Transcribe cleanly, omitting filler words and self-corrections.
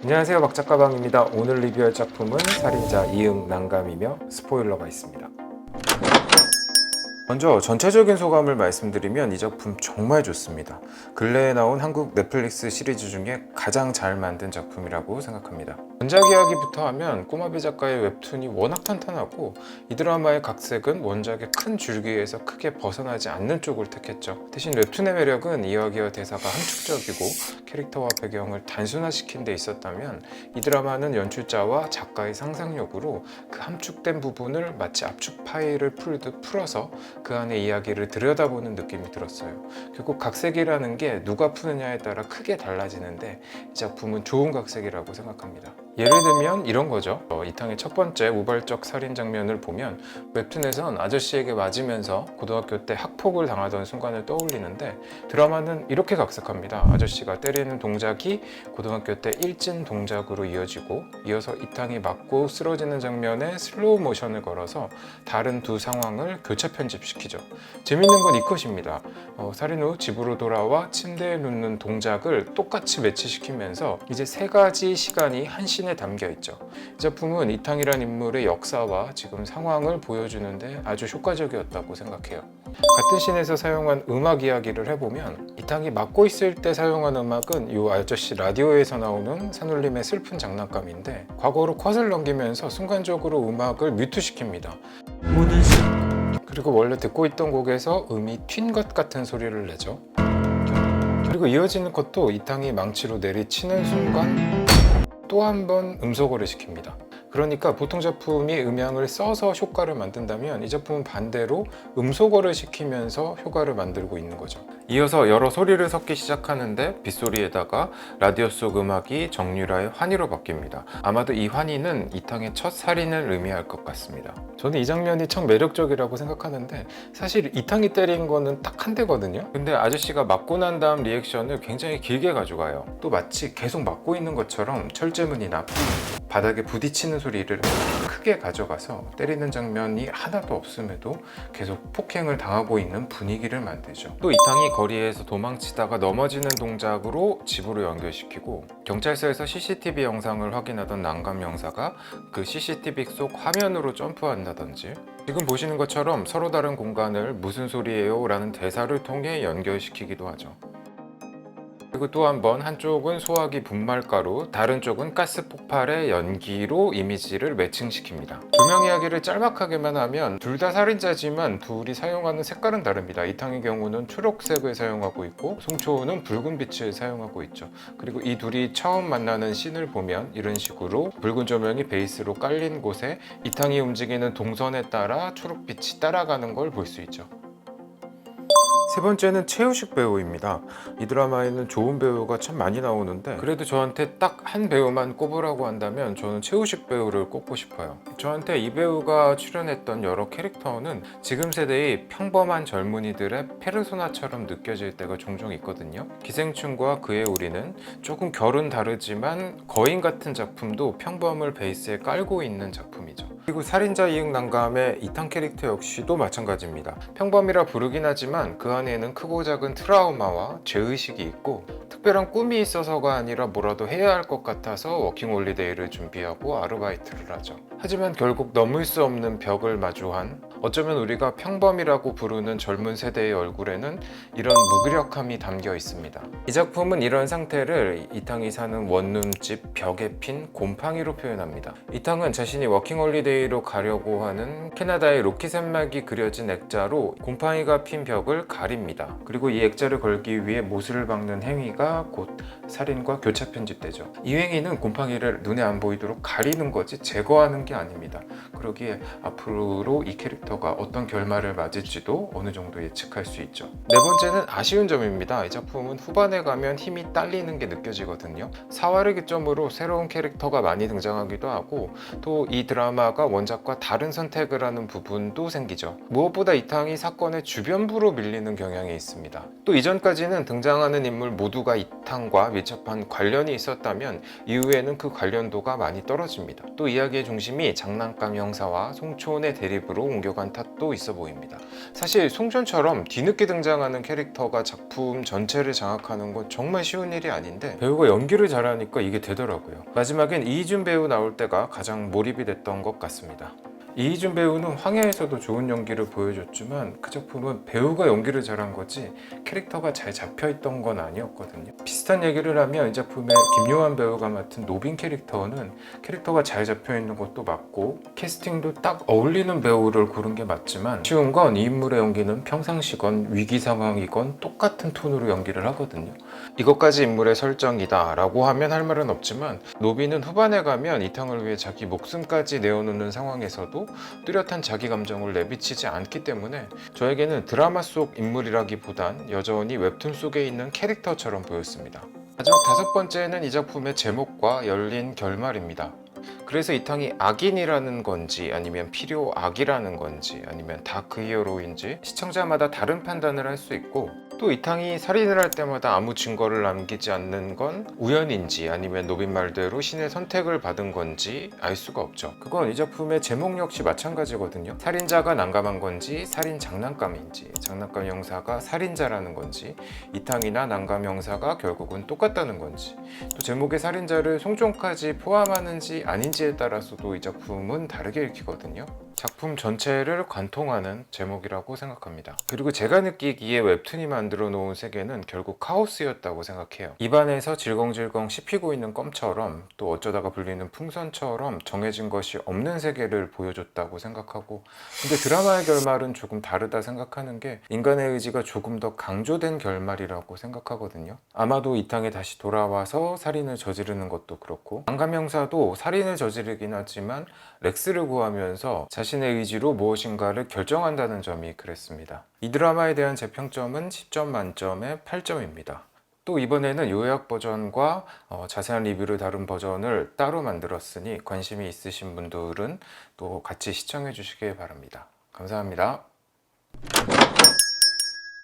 안녕하세요, 박작가방입니다. 오늘 리뷰할 작품은 살인자 이응 난감이며 스포일러가 있습니다. 먼저 전체적인 소감을 말씀드리면 이 작품 정말 좋습니다. 근래에 나온 한국 넷플릭스 시리즈 중에 가장 잘 만든 작품이라고 생각합니다. 원작 이야기부터 하면 꼬마비 작가의 웹툰이 워낙 탄탄하고 이 드라마의 각색은 원작의 큰 줄기에서 크게 벗어나지 않는 쪽을 택했죠. 대신 웹툰의 매력은 이야기와 대사가 함축적이고 캐릭터와 배경을 단순화시킨 데 있었다면 이 드라마는 연출자와 작가의 상상력으로 그 함축된 부분을 마치 압축 파일을 풀듯 풀어서 그 안의 이야기를 들여다보는 느낌이 들었어요. 결국 각색이라는 게 누가 푸느냐에 따라 크게 달라지는데 이 작품은 좋은 각색이라고 생각합니다. 예를 들면 이런 거죠. 이탕의 첫 번째 우발적 살인 장면을 보면 웹툰에선 아저씨에게 맞으면서 고등학교 때 학폭을 당하던 순간을 떠올리는데 드라마는 이렇게 각색합니다. 아저씨가 때리는 동작이 고등학교 때 일진 동작으로 이어지고 이어서 이탕이 맞고 쓰러지는 장면에 슬로우 모션을 걸어서 다른 두 상황을 교차 편집시키죠. 재밌는 건 이 컷입니다. 살인 후 집으로 돌아와 침대에 눕는 동작을 똑같이 매치시키면서 이제 세 가지 시간이 한 씬에 담겨 있죠. 이 작품은 이탕이란 인물의 역사와 지금 상황을 보여주는데 아주 효과적이었다고 생각해요. 같은 씬에서 사용한 음악 이야기를 해보면 이탕이 맞고 있을 때 사용한 음악은 이 아저씨 라디오에서 나오는 산울림의 슬픈 장난감인데 과거로 컷을 넘기면서 순간적으로 음악을 뮤트시킵니다. 그리고 원래 듣고 있던 곡에서 음이 튄 것 같은 소리를 내죠. 그리고 이어지는 컷도 이탕이 망치로 내리치는 순간 또 한 번 음소거를 시킵니다. 그러니까 보통 작품이 음향을 써서 효과를 만든다면 이 작품은 반대로 음소거를 시키면서 효과를 만들고 있는 거죠. 이어서 여러 소리를 섞기 시작하는데 빗소리에다가 라디오 속 음악이 정유라의 환희로 바뀝니다. 아마도 이 환희는 이탕의 첫 살인을 의미할 것 같습니다. 저는 이 장면이 참 매력적이라고 생각하는데 사실 이탕이 때린 거는 딱 한 대거든요. 근데 아저씨가 맞고 난 다음 리액션을 굉장히 길게 가져가요. 또 마치 계속 맞고 있는 것처럼 철제문이나 바닥에 부딪히는 소리를 크게 가져가서 때리는 장면이 하나도 없음에도 계속 폭행을 당하고 있는 분위기를 만들죠. 또 이탕이 거리에서 도망치다가 넘어지는 동작으로 집으로 연결시키고 경찰서에서 CCTV 영상을 확인하던 난감 형사가 그 CCTV 속 화면으로 점프한다든지 지금 보시는 것처럼 서로 다른 공간을 무슨 소리예요? 라는 대사를 통해 연결시키기도 하죠. 그리고 또 한 번 한쪽은 소화기 분말가루, 다른 쪽은 가스 폭발의 연기로 이미지를 매칭시킵니다. 두 명 이야기를 짤막하게만 하면 둘 다 살인자지만 둘이 사용하는 색깔은 다릅니다. 이탕의 경우는 초록색을 사용하고 있고 송초우는 붉은 빛을 사용하고 있죠. 그리고 이 둘이 처음 만나는 씬을 보면 이런 식으로 붉은 조명이 베이스로 깔린 곳에 이탕이 움직이는 동선에 따라 초록빛이 따라가는 걸 볼 수 있죠. 세 번째는 최우식 배우입니다. 이 드라마에는 좋은 배우가 참 많이 나오는데 그래도 저한테 딱 한 배우만 꼽으라고 한다면 저는 최우식 배우를 꼽고 싶어요. 저한테 이 배우가 출연했던 여러 캐릭터는 지금 세대의 평범한 젊은이들의 페르소나처럼 느껴질 때가 종종 있거든요. 기생충과 그의 우리는 조금 결은 다르지만 거인 같은 작품도 평범을 베이스에 깔고 있는 작품이죠. 그리고 살인자 이응 난감의 이탕 캐릭터 역시도 마찬가지입니다. 평범이라 부르긴 하지만 그 안에는 크고 작은 트라우마와 죄의식이 있고 특별한 꿈이 있어서가 아니라 뭐라도 해야 할 것 같아서 워킹홀리데이를 준비하고 아르바이트를 하죠. 하지만 결국 넘을 수 없는 벽을 마주한 어쩌면 우리가 평범이라고 부르는 젊은 세대의 얼굴에는 이런 무기력함이 담겨 있습니다. 이 작품은 이런 상태를 이탕이 사는 원룸집 벽에 핀 곰팡이로 표현합니다. 이탕은 자신이 워킹홀리데이로 가려고 하는 캐나다의 로키 산맥이 그려진 액자로 곰팡이가 핀 벽을 가립니다. 그리고 이 액자를 걸기 위해 못을 박는 행위가 곧 살인과 교차 편집되죠. 이 행위는 곰팡이를 눈에 안 보이도록 가리는 거지 제거하는 게 아닙니다. 그러기에 앞으로 이 캐릭터가 어떤 결말을 맞을지도 어느 정도 예측할 수 있죠. 네 번째는 아쉬운 점입니다. 이 작품은 후반에 가면 힘이 딸리는 게 느껴지거든요. 4화를 기점으로 새로운 캐릭터가 많이 등장하기도 하고 또 이 드라마가 원작과 다른 선택을 하는 부분도 생기죠. 무엇보다 이탕이 사건의 주변부로 밀리는 경향이 있습니다. 또 이전까지는 등장하는 인물 모두가 이탕과 밀접한 관련이 있었다면 이후에는 그 관련도가 많이 떨어집니다. 또 이야기의 중심이 장난감 형사와 송촌의 대립으로 옮겨간 탓도 있어 보입니다. 사실 송촌처럼 뒤늦게 등장하는 캐릭터가 작품 전체를 장악하는 건 정말 쉬운 일이 아닌데 배우가 연기를 잘하니까 이게 되더라고요. 마지막엔 이희준 배우 나올 때가 가장 몰입이 됐던 것 같습니다. 이희준 배우는 황야에서도 좋은 연기를 보여줬지만 그 작품은 배우가 연기를 잘한 거지 캐릭터가 잘 잡혀있던 건 아니었거든요. 비슷한 얘기를 하면 이 작품에 김요한 배우가 맡은 노빈 캐릭터는 캐릭터가 잘 잡혀있는 것도 맞고 캐스팅도 딱 어울리는 배우를 고른 게 맞지만 쉬운 건 이 인물의 연기는 평상시건 위기 상황이건 똑같은 톤으로 연기를 하거든요. 이것까지 인물의 설정이다 라고 하면 할 말은 없지만 노빈은 후반에 가면 이탕을 위해 자기 목숨까지 내어놓는 상황에서도 뚜렷한 자기 감정을 내비치지 않기 때문에 저에게는 드라마 속 인물이라기보단 여전히 웹툰 속에 있는 캐릭터처럼 보였습니다. 마지막 다섯 번째는 이 작품의 제목과 열린 결말입니다. 그래서 이탕이 악인이라는 건지 아니면 필요 악이라는 건지 아니면 다크 히어로인지 시청자마다 다른 판단을 할 수 있고 또 이탕이 살인을 할 때마다 아무 증거를 남기지 않는 건 우연인지 아니면 노빈 말대로 신의 선택을 받은 건지 알 수가 없죠. 그건 이 작품의 제목 역시 마찬가지거든요. 살인자가 난감한 건지 살인 장난감인지 장난감 형사가 살인자라는 건지 이탕이나 난감 형사가 결국은 똑같다는 건지 또 제목의 살인자를 송촌까지 포함하는지 아닌지에 따라서도 이 작품은 다르게 읽히거든요. 작품 전체를 관통하는 제목이라고 생각합니다. 그리고 제가 느끼기에 웹툰이 만들어 놓은 세계는 결국 카오스였다고 생각해요. 입안에서 질겅질겅 씹히고 있는 껌처럼 또 어쩌다가 불리는 풍선처럼 정해진 것이 없는 세계를 보여줬다고 생각하고 근데 드라마의 결말은 조금 다르다 생각하는 게 인간의 의지가 조금 더 강조된 결말이라고 생각하거든요. 아마도 이탕에 다시 돌아와서 살인을 저지르는 것도 그렇고 난감 형사도 살인을 저지르긴 하지만 렉스를 구하면서 자신의 의지로 무엇인가를 결정한다는 점이 그랬습니다. 이 드라마에 대한 제 평점은 10점 만점에 8점입니다. 또 이번에는 요약 버전과 자세한 리뷰를 다룬 버전을 따로 만들었으니 관심이 있으신 분들은 또 같이 시청해 주시길 바랍니다. 감사합니다.